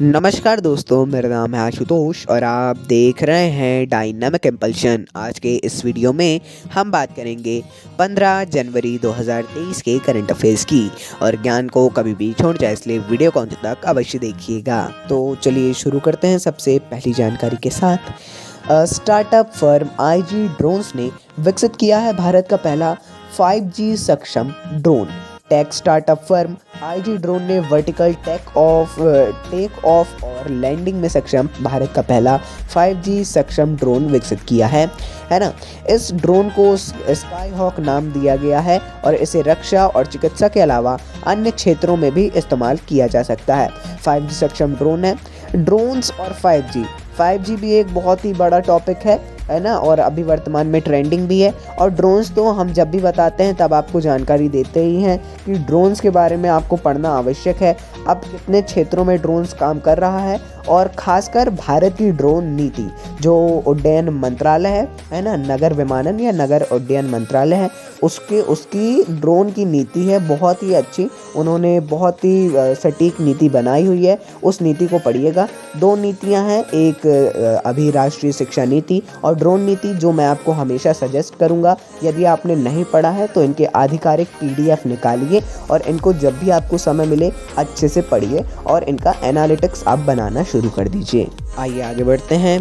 नमस्कार दोस्तों, मेरा नाम है आशुतोष और आप देख रहे हैं डायनामिक इम्पल्शन। आज के इस वीडियो में हम बात करेंगे 15 जनवरी 2023 के करंट अफेयर्स की। और ज्ञान को कभी भी छोड़ जाए, इसलिए वीडियो को अंत तक अवश्य देखिएगा। तो चलिए शुरू करते हैं सबसे पहली जानकारी के साथ। स्टार्टअप फर्म आईजी ड्रोन्स ने विकसित किया है भारत का पहला 5G सक्षम drone. Tech startup firm IG drone ने वर्टिकल टेक ऑफ और लैंडिंग में सक्षम भारत का पहला 5G सक्षम ड्रोन विकसित किया है ना। इस ड्रोन को स्काई हॉक नाम दिया गया है और इसे रक्षा और चिकित्सा के अलावा अन्य क्षेत्रों में भी इस्तेमाल किया जा सकता है। 5G सक्षम ड्रोन है। ड्रोन्स और 5G भी एक बहुत ही बड़ा टॉपिक है ना, और अभी वर्तमान में ट्रेंडिंग भी है। और ड्रोन्स तो हम जब भी बताते हैं तब आपको जानकारी देते ही हैं कि ड्रोन्स के बारे में आपको पढ़ना आवश्यक है। अब कितने क्षेत्रों में ड्रोन्स काम कर रहा है, और ख़ासकर भारत की ड्रोन नीति जो उड्डयन मंत्रालय है ना, नगर विमानन या नगर उड्डयन मंत्रालय है, उसकी ड्रोन की नीति है बहुत ही अच्छी। उन्होंने बहुत ही सटीक नीति बनाई हुई है। उस नीति को पढ़िएगा। दो नीतियां हैं, एक अभी राष्ट्रीय शिक्षा नीति और ड्रोन नीति, जो मैं आपको हमेशा सजेस्ट करूंगा। यदि आपने नहीं पढ़ा है तो इनके आधिकारिक PDF निकालिए और इनको जब भी आपको समय मिले अच्छे से पढ़िए और इनका एनालिटिक्स आप बनाना शुरू कर दीजिए। आइए आगे बढ़ते हैं।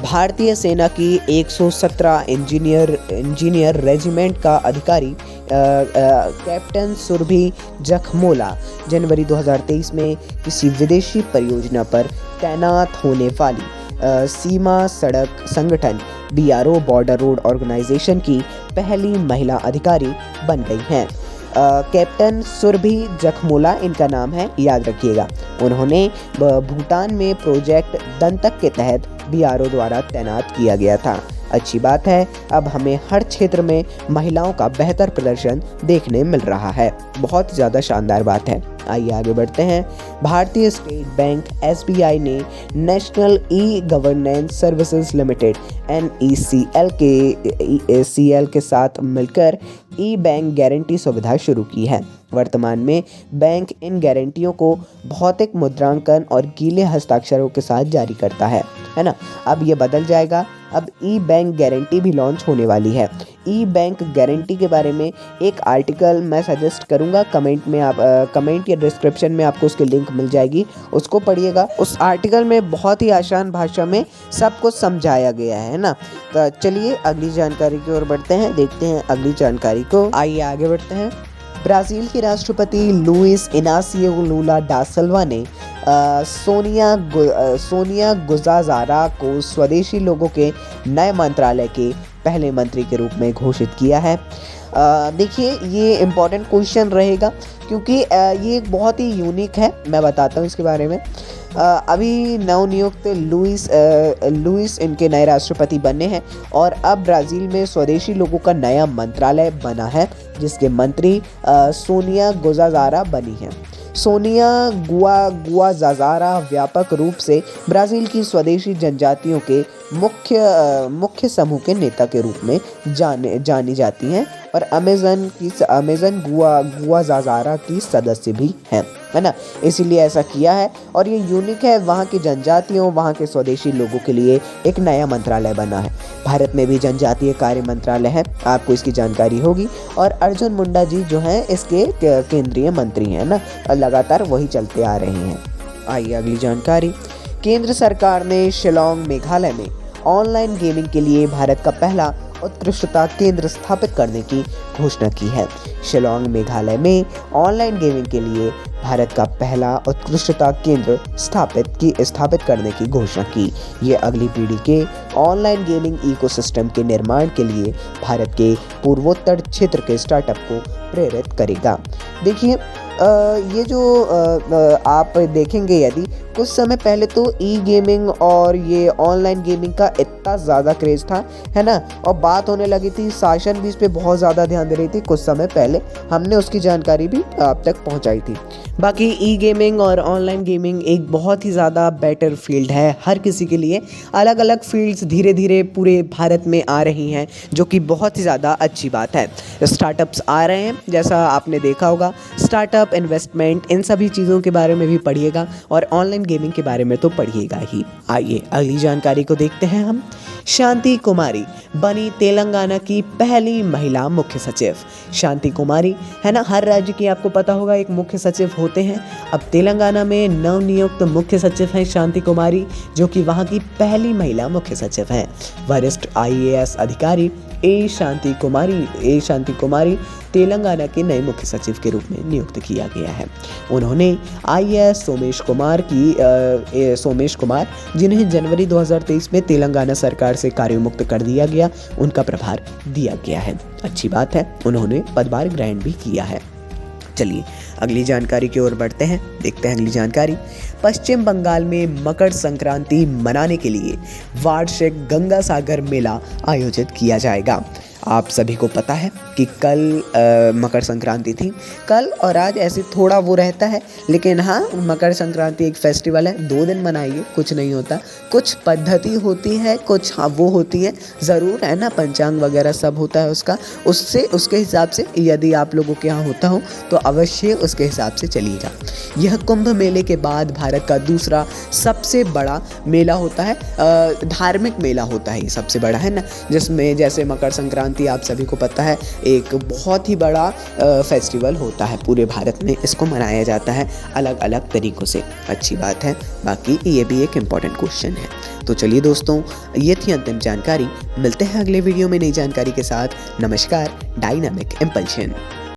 भारतीय सेना की 117 इंजीनियर रेजिमेंट का अधिकारी कैप्टन सुरभि जखमोला जनवरी 2023 में किसी विदेशी परियोजना पर तैनात होने वाली सीमा सड़क संगठन BRO बॉर्डर रोड ऑर्गेनाइजेशन की पहली महिला अधिकारी बन गई हैं। कैप्टन सुरभि जखमोला इनका नाम है, याद रखिएगा। उन्होंने भूटान में प्रोजेक्ट दंतक के तहत BRO द्वारा तैनात किया गया था। अच्छी बात है, अब हमें हर क्षेत्र में महिलाओं का बेहतर प्रदर्शन देखने मिल रहा है। बहुत ज़्यादा शानदार बात है। आइए आगे बढ़ते हैं। भारतीय स्टेट बैंक SBI ने national e governance services limited NECL के साथ मिलकर ई बैंक गारंटी सुविधा शुरू की है। वर्तमान में बैंक इन गारंटियों को भौतिक मुद्रांकन और गीले हस्ताक्षरों के साथ जारी करता है ना। अब ये बदल जाएगा, अब ई बैंक गारंटी भी लॉन्च होने वाली है। ई बैंक गारंटी के बारे में एक आर्टिकल मैं सजेस्ट करूंगा, कमेंट या डिस्क्रिप्शन में आपको उसकी लिंक मिल जाएगी, उसको पढ़िएगा। उस आर्टिकल में बहुत ही आसान भाषा में सब कुछ समझाया गया है ना। तो चलिए अगली जानकारी की ओर बढ़ते हैं, देखते हैं अगली जानकारी को। आइए आगे बढ़ते हैं। ब्राज़ील के राष्ट्रपति लुइस इनासियो लूला डा सिल्वा ने सोनिया गुजाजारा को स्वदेशी लोगों के नए मंत्रालय के पहले मंत्री के रूप में घोषित किया है। देखिए, ये इम्पोर्टेंट क्वेश्चन रहेगा क्योंकि ये एक बहुत ही यूनिक है। मैं बताता हूँ इसके बारे में। अभी नवनियुक्त लुइस इनके नए राष्ट्रपति बने हैं और अब ब्राज़ील में स्वदेशी लोगों का नया मंत्रालय बना है, जिसके मंत्री सोनिया गुजाजारा बनी हैं। सोनिया गुआजाजारा व्यापक रूप से ब्राज़ील की स्वदेशी जनजातियों के मुख्य समूह के नेता के रूप में जानी जाती हैं और अमेज़न गुआजाजारा की सदस्य भी हैं, है ना। इसीलिए ऐसा किया है और ये यूनिक है। वहाँ की जनजातियों, वहाँ के स्वदेशी लोगों के लिए एक नया मंत्रालय बना है। भारत में भी जनजातीय कार्य मंत्रालय है, आपको इसकी जानकारी होगी। और अर्जुन मुंडा जी जो हैं इसके केंद्रीय मंत्री हैं ना, लगातार वही चलते आ रहे हैं। आइए अगली जानकारी। केंद्र सरकार ने शिलांग मेघालय में ऑनलाइन गेमिंग के लिए भारत का पहला उत्कृष्टता केंद्र स्थापित करने की घोषणा की है। शिलांग मेघालय में ऑनलाइन गेमिंग के लिए भारत का पहला उत्कृष्टता केंद्र स्थापित करने की घोषणा की। ये अगली पीढ़ी के ऑनलाइन गेमिंग इकोसिस्टम के निर्माण के लिए भारत के पूर्वोत्तर क्षेत्र के स्टार्टअप को प्रेरित करेगा। देखिए, ये जो आप देखेंगे, यदि कुछ समय पहले तो ई गेमिंग और ये ऑनलाइन गेमिंग का इतना ज़्यादा क्रेज़ था, है ना, और बात होने लगी थी, शासन भी इस पे बहुत ज़्यादा ध्यान दे रही थी। कुछ समय पहले हमने उसकी जानकारी भी आप तक पहुंचाई थी। बाकी ई गेमिंग और ऑनलाइन गेमिंग एक बहुत ही ज़्यादा बेटर फील्ड है हर किसी के लिए। अलग अलग फील्ड्स धीरे धीरे पूरे भारत में आ रही हैं, जो कि बहुत ही ज़्यादा अच्छी बात है। स्टार्टअप्स आ रहे हैं, जैसा आपने देखा होगा, स्टार्टअप स्टार्टअप, इन्वेस्टमेंट, इन सभी चीज़ों के बारे में भी पढ़िएगा और ऑनलाइन गेमिंग के बारे में तो पढ़िएगा ही। आइए अगली जानकारी को देखते हैं हम। शांति कुमारी बनी तेलंगाना की पहली महिला मुख्य सचिव। शांति कुमारी है ना, हर राज्य की आपको पता होगा एक मुख्य सचिव होते हैं। अब तेलंगाना में नवनियुक्त मुख्य सचिव हैं शांति कुमारी, जो कि वहाँ की पहली महिला मुख्य सचिव हैं। वरिष्ठ IAS अधिकारी ए शांति कुमारी तेलंगाना के नए मुख्य सचिव के रूप में नियुक्त किया गया है। उन्होंने IAS सोमेश कुमार, जिन्हें जनवरी 2023 में तेलंगाना सरकार से कार्यमुक्त कर दिया गया, उनका प्रभार दिया गया है। अच्छी बात है, उन्होंने पदभार ग्रहण भी किया है। चलिए अगली जानकारी की ओर बढ़ते हैं, देखते हैं अगली जानकारी। पश्चिम बंगाल में मकर संक्रांति मनाने के लिए वार्षिक गंगा सागर मेला आयोजित किया जाएगा। आप सभी को पता है कि कल मकर संक्रांति थी। कल और आज ऐसे थोड़ा वो रहता है, लेकिन हाँ, मकर संक्रांति एक फेस्टिवल है, 2 दिन मनाइए, कुछ नहीं होता। कुछ पद्धति होती है, कुछ हाँ वो होती है ज़रूर, है ना, पंचांग वगैरह सब होता है उसके हिसाब से यदि आप लोगों के यहाँ होता हो तो अवश्य उसके हिसाब से चलिएगा। यह कुंभ मेले के बाद भारत का दूसरा सबसे बड़ा मेला होता है, धार्मिक मेला होता है ये सबसे बड़ा, है ना, जिसमें जैसे मकर संक्रांति आप सभी को पता है एक बहुत ही बड़ा फेस्टिवल होता है, पूरे भारत में इसको मनाया जाता है अलग अलग तरीक़ों से। अच्छी बात है, बाकी ये भी एक इम्पॉर्टेंट क्वेश्चन है। तो चलिए दोस्तों, ये थी अंतिम जानकारी। मिलते हैं अगले वीडियो में नई जानकारी के साथ। नमस्कार, डायनामिक इम्पल्शन।